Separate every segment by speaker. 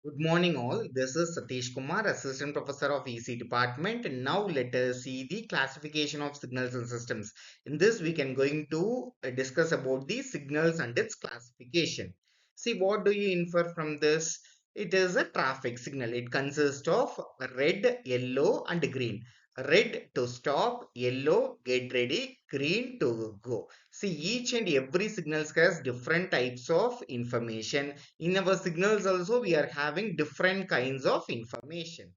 Speaker 1: Good morning, all. This is Satish Kumar, Assistant Professor of EC Department. And now let us see the classification of signals and systems. In this, we can going to discuss about the signals and its classification. See, what do you infer from this? It is a traffic signal. It consists of red, yellow, and green. Red to stop, yellow, get ready, green to go. See, each and every signals has different types of information. In our signals also we are having different kinds of information.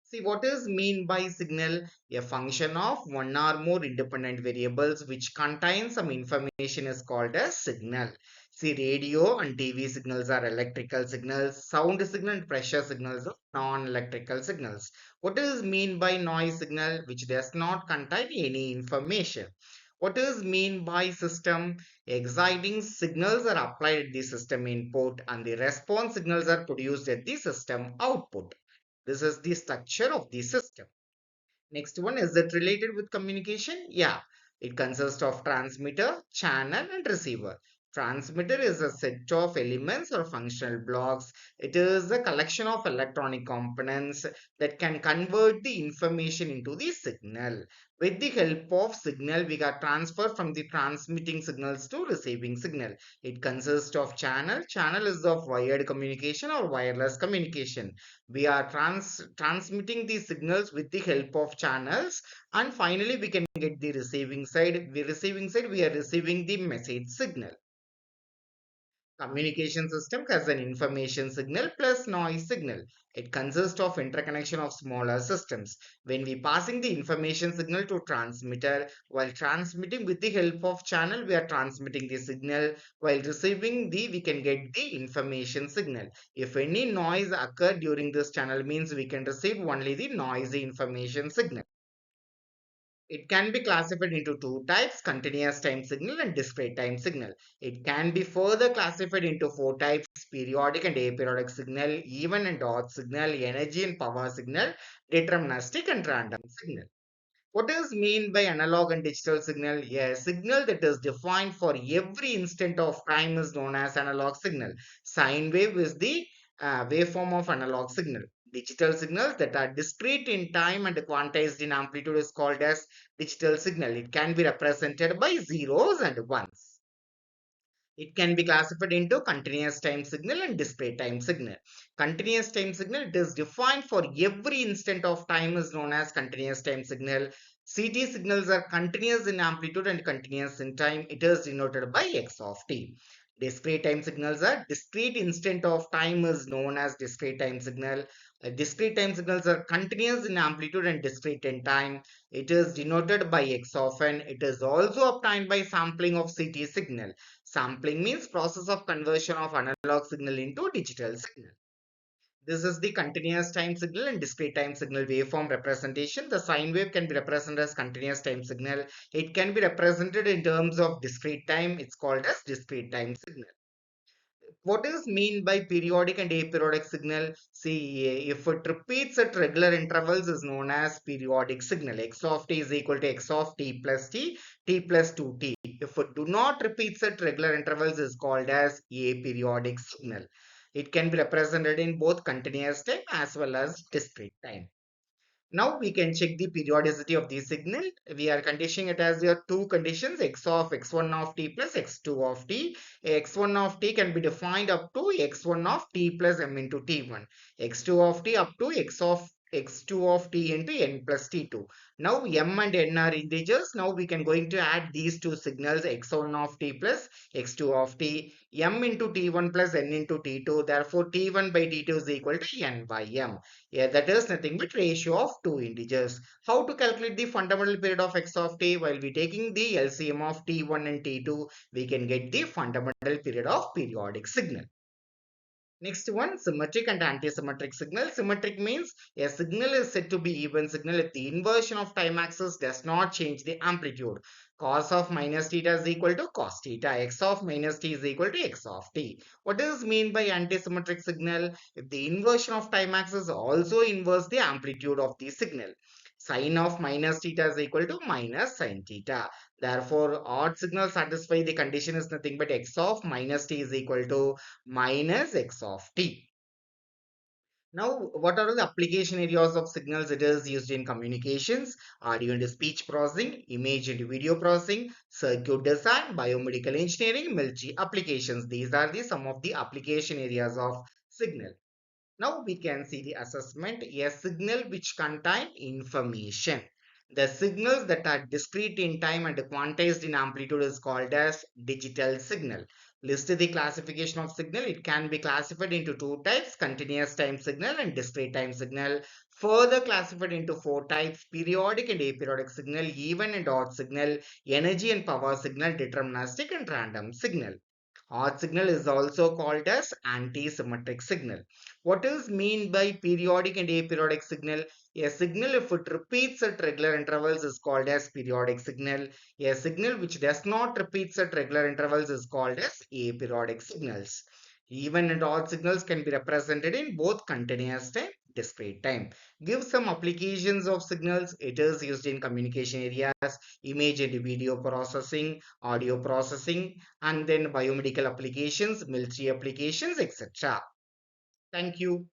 Speaker 1: See, what is mean by signal? A function of one or more independent variables which contain some information is called as signal. See, radio and TV signals are electrical signals. Sound signal and pressure signals are non-electrical signals. What is mean by noise signal? Which does not contain any information. What is mean by system? Exciting signals are applied at the system input and the response signals are produced at the system output. This is the structure of the system. Next one, is it related with communication? Yeah, it consists of transmitter, channel, and receiver. Transmitter is a set of elements or functional blocks. It is a collection of electronic components that can convert the information into the signal. With the help of signal, we can transfer from the transmitting signals to receiving signal. It consists of channel. Channel is of wired communication or wireless communication. We are transmitting the signals with the help of channels, and finally we can get the receiving side we are receiving the message signal. Communication system has an information signal plus noise signal. It consists of interconnection of smaller systems. When we passing the information signal to transmitter, while transmitting with the help of channel, we are transmitting the signal. While receiving we can get the information signal. If any noise occur during this channel means we can receive only the noisy information signal. It can be classified into two types, continuous time signal and discrete time signal. It can be further classified into four types, periodic and aperiodic signal, even and odd signal, energy and power signal, deterministic and random signal. What is mean by analog and digital signal? A signal that is defined for every instant of time is known as analog signal. Sine wave is the waveform of analog signal. Digital signals that are discrete in time and quantized in amplitude is called as digital signal. It can be represented by zeros and ones. It can be classified into continuous time signal and discrete time signal. Continuous time signal, it is defined for every instant of time is known as continuous time signal. CT signals are continuous in amplitude and continuous in time. It is denoted by x of t. Discrete time signals are discrete instant of time is known as discrete time signal. Discrete time signals are continuous in amplitude and discrete in time. It is denoted by x of n. It is also obtained by sampling of CT signal. Sampling means process of conversion of analog signal into digital signal. This is the continuous time signal and discrete time signal waveform representation. The sine wave can be represented as continuous time signal. It can be represented in terms of discrete time. It's called as discrete time signal. What is mean by periodic and aperiodic signal? See, if it repeats at regular intervals is known as periodic signal. X of t is equal to x of t plus t, t plus 2t. If it do not repeats at regular intervals is called as aperiodic signal. It can be represented in both continuous time as well as discrete time. Now we can check the periodicity of the signal. We are conditioning it as your two conditions, x of x1 of t plus x2 of t. X1 of t can be defined up to x1 of t plus m into t1. X2 of t up to x2 of t into n plus t2. Now m and n are integers. Now we can going to add these two signals, x1 of t plus x2 of t, m into t1 plus n into t2. Therefore t1 by t2 is equal to n by m. Yeah, that is nothing but ratio of two integers. How to calculate the fundamental period of x of t? While we taking the LCM of t1 and t2, we can get the fundamental period of periodic signal. Next one, symmetric and anti-symmetric signal. Symmetric means a signal is said to be even signal if the inversion of time axis does not change the amplitude. Cos of minus theta is equal to cos theta. X of minus t is equal to x of t. What does mean by anti-symmetric signal? If the inversion of time axis also inverse the amplitude of the signal. Sine of minus theta is equal to minus sine theta. Therefore, odd signal satisfy the condition is nothing but x of minus t is equal to minus x of t. Now, what are the application areas of signals? It is used in communications, audio and speech processing, image and video processing, circuit design, biomedical engineering, military applications. These are the some of the application areas of signal. Now we can see the assessment, a signal which contain information. The signals that are discrete in time and quantized in amplitude is called as digital signal. List the classification of signal. It can be classified into two types, continuous time signal and discrete time signal. Further classified into four types, periodic and aperiodic signal, even and odd signal, energy and power signal, deterministic and random signal. Odd signal is also called as anti-symmetric signal. What is mean by periodic and aperiodic signal? A signal, if it repeats at regular intervals, is called as periodic signal. A signal which does not repeat at regular intervals is called as aperiodic signals. Even and odd signals can be represented in both continuous time, discrete time. Give some applications of signals. It is used in communication areas, image and video processing, audio processing, and then biomedical applications, military applications, etc. Thank you.